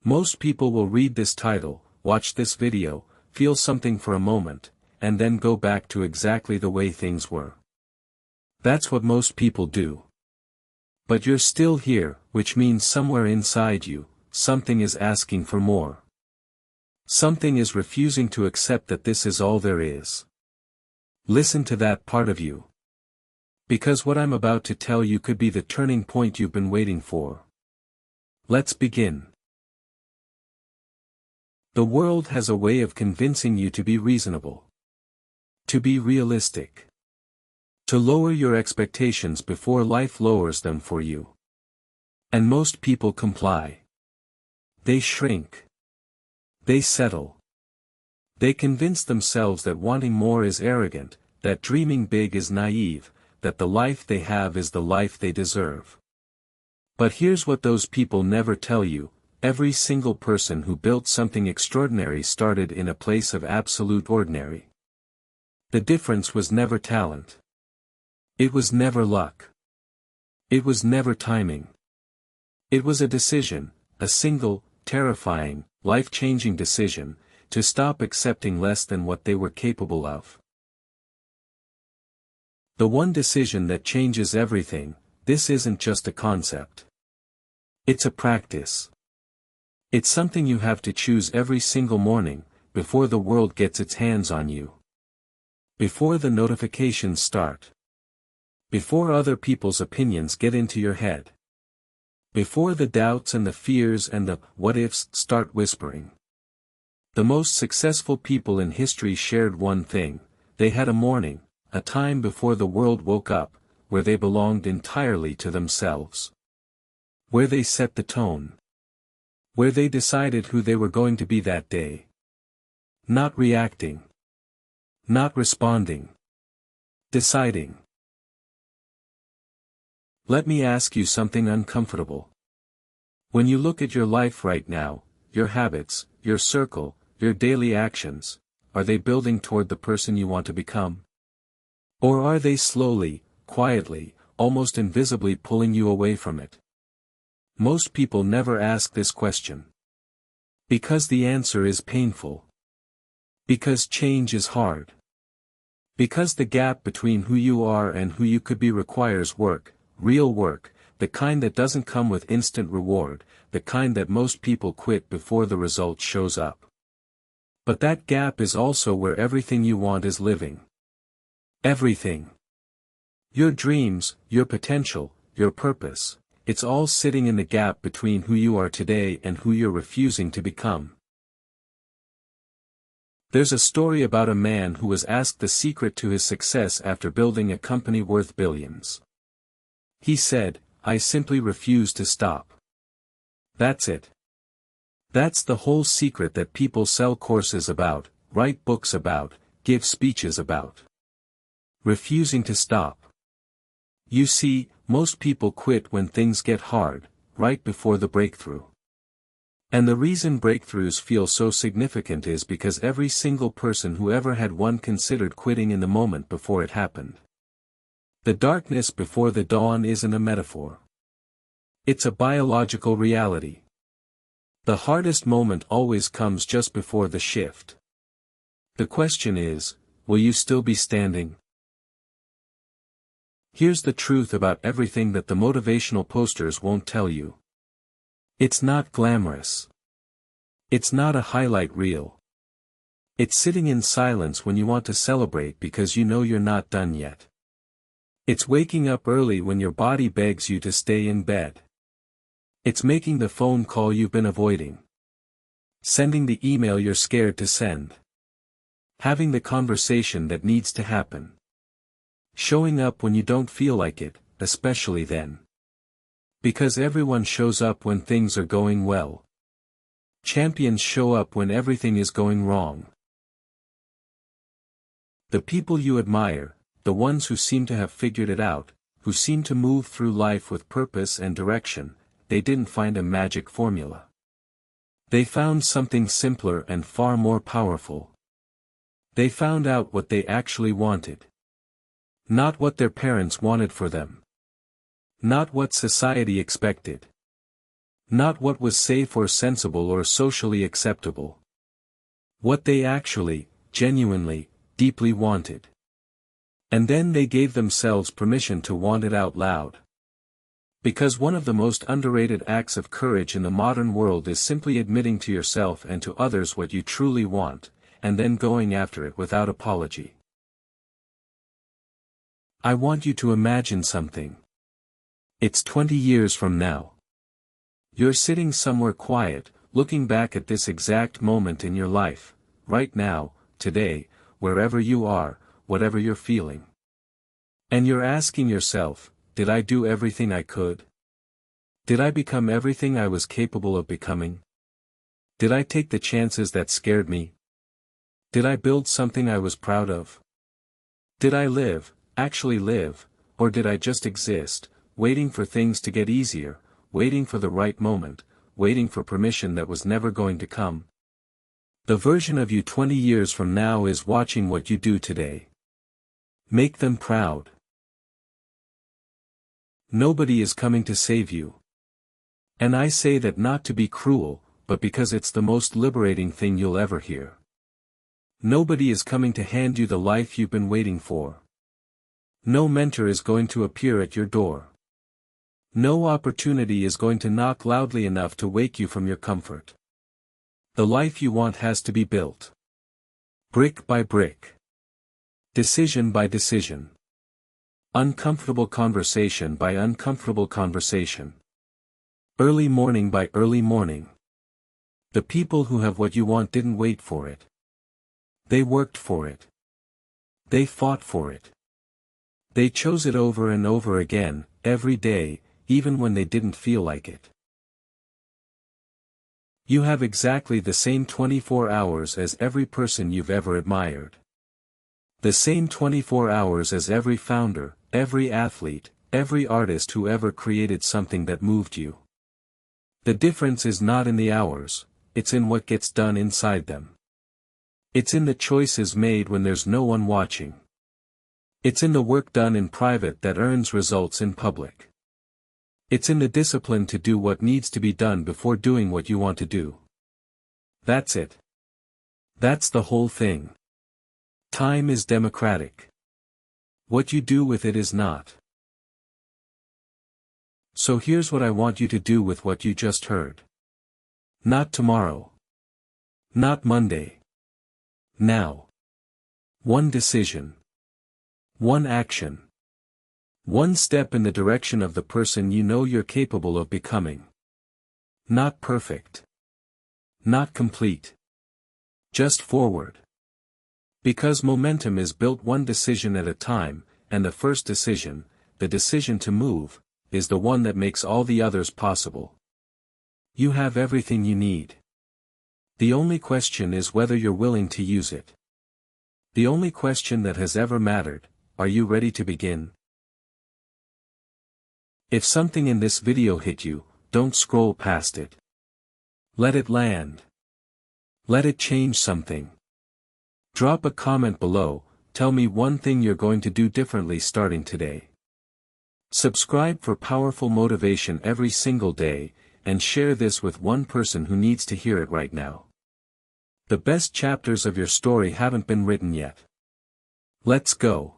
Most people will read this title, watch this video, feel something for a moment, and then go back to exactly the way things were. That's what most people do. But you're still here, which means somewhere inside you, something is asking for more. Something is refusing to accept that this is all there is. Listen to that part of you. Because what I'm about to tell you could be the turning point you've been waiting for. Let's begin. The world has a way of convincing you to be reasonable. To be realistic. To lower your expectations before life lowers them for you. And most people comply. They shrink. They settle. They convince themselves that wanting more is arrogant, that dreaming big is naive, that the life they have is the life they deserve. But here's what those people never tell you: every single person who built something extraordinary started in a place of absolute ordinary. The difference was never talent. It was never luck. It was never timing. It was a decision, a single, terrifying, life-changing decision, to stop accepting less than what they were capable of. The one decision that changes everything. This isn't just a concept. It's a practice. It's something you have to choose every single morning, before the world gets its hands on you. Before the notifications start. Before other people's opinions get into your head. Before the doubts and the fears and the what-ifs start whispering. The most successful people in history shared one thing: they had a morning, a time before the world woke up, where they belonged entirely to themselves. Where they set the tone. Where they decided who they were going to be that day. Not reacting. Not responding. Deciding. Let me ask you something uncomfortable. When you look at your life right now, your habits, your circle, your daily actions, are they building toward the person you want to become? Or are they slowly, quietly, almost invisibly pulling you away from it? Most people never ask this question. Because the answer is painful. Because change is hard. Because the gap between who you are and who you could be requires work, real work, the kind that doesn't come with instant reward, the kind that most people quit before the result shows up. But that gap is also where everything you want is living. Everything. Your dreams, your potential, your purpose, it's all sitting in the gap between who you are today and who you're refusing to become. There's a story about a man who was asked the secret to his success after building a company worth billions. He said, "I simply refuse to stop." That's it. That's the whole secret that people sell courses about, write books about, give speeches about. Refusing to stop. You see, most people quit when things get hard, right before the breakthrough. And the reason breakthroughs feel so significant is because every single person who ever had one considered quitting in the moment before it happened. The darkness before the dawn isn't a metaphor. It's a biological reality. The hardest moment always comes just before the shift. The question is, will you still be standing? Here's the truth about everything that the motivational posters won't tell you. It's not glamorous. It's not a highlight reel. It's sitting in silence when you want to celebrate because you know you're not done yet. It's waking up early when your body begs you to stay in bed. It's making the phone call you've been avoiding. Sending the email you're scared to send. Having the conversation that needs to happen. Showing up when you don't feel like it, especially then. Because everyone shows up when things are going well. Champions show up when everything is going wrong. The people you admire, the ones who seem to have figured it out, who seem to move through life with purpose and direction, they didn't find a magic formula. They found something simpler and far more powerful. They found out what they actually wanted. Not what their parents wanted for them. Not what society expected. Not what was safe or sensible or socially acceptable. What they actually, genuinely, deeply wanted. And then they gave themselves permission to want it out loud. Because one of the most underrated acts of courage in the modern world is simply admitting to yourself and to others what you truly want, and then going after it without apology. I want you to imagine something. It's 20 years from now. You're sitting somewhere quiet, looking back at this exact moment in your life, right now, today, wherever you are, whatever you're feeling. And you're asking yourself, did I do everything I could? Did I become everything I was capable of becoming? Did I take the chances that scared me? Did I build something I was proud of? Did I live, actually live, or did I just exist, waiting for things to get easier, waiting for the right moment, waiting for permission that was never going to come? The version of you 20 years from now is watching what you do today. Make them proud. Nobody is coming to save you. And I say that not to be cruel, but because it's the most liberating thing you'll ever hear. Nobody is coming to hand you the life you've been waiting for. No mentor is going to appear at your door. No opportunity is going to knock loudly enough to wake you from your comfort. The life you want has to be built. Brick by brick. Decision by decision. Uncomfortable conversation by uncomfortable conversation. Early morning by early morning. The people who have what you want didn't wait for it. They worked for it. They fought for it. They chose it over and over again, every day, even when they didn't feel like it. You have exactly the same 24 hours as every person you've ever admired. The same 24 hours as every founder, every athlete, every artist who ever created something that moved you. The difference is not in the hours, it's in what gets done inside them. It's in the choices made when there's no one watching. It's in the work done in private that earns results in public. It's in the discipline to do what needs to be done before doing what you want to do. That's it. That's the whole thing. Time is democratic. What you do with it is not. So here's what I want you to do with what you just heard. Not tomorrow. Not Monday. Now. One decision. One action. One step in the direction of the person you know you're capable of becoming. Not perfect. Not complete. Just forward. Because momentum is built one decision at a time, and the first decision, the decision to move, is the one that makes all the others possible. You have everything you need. The only question is whether you're willing to use it. The only question that has ever mattered, are you ready to begin? If something in this video hit you, don't scroll past it. Let it land. Let it change something. Drop a comment below, tell me one thing you're going to do differently starting today. Subscribe for powerful motivation every single day, and share this with one person who needs to hear it right now. The best chapters of your story haven't been written yet. Let's go.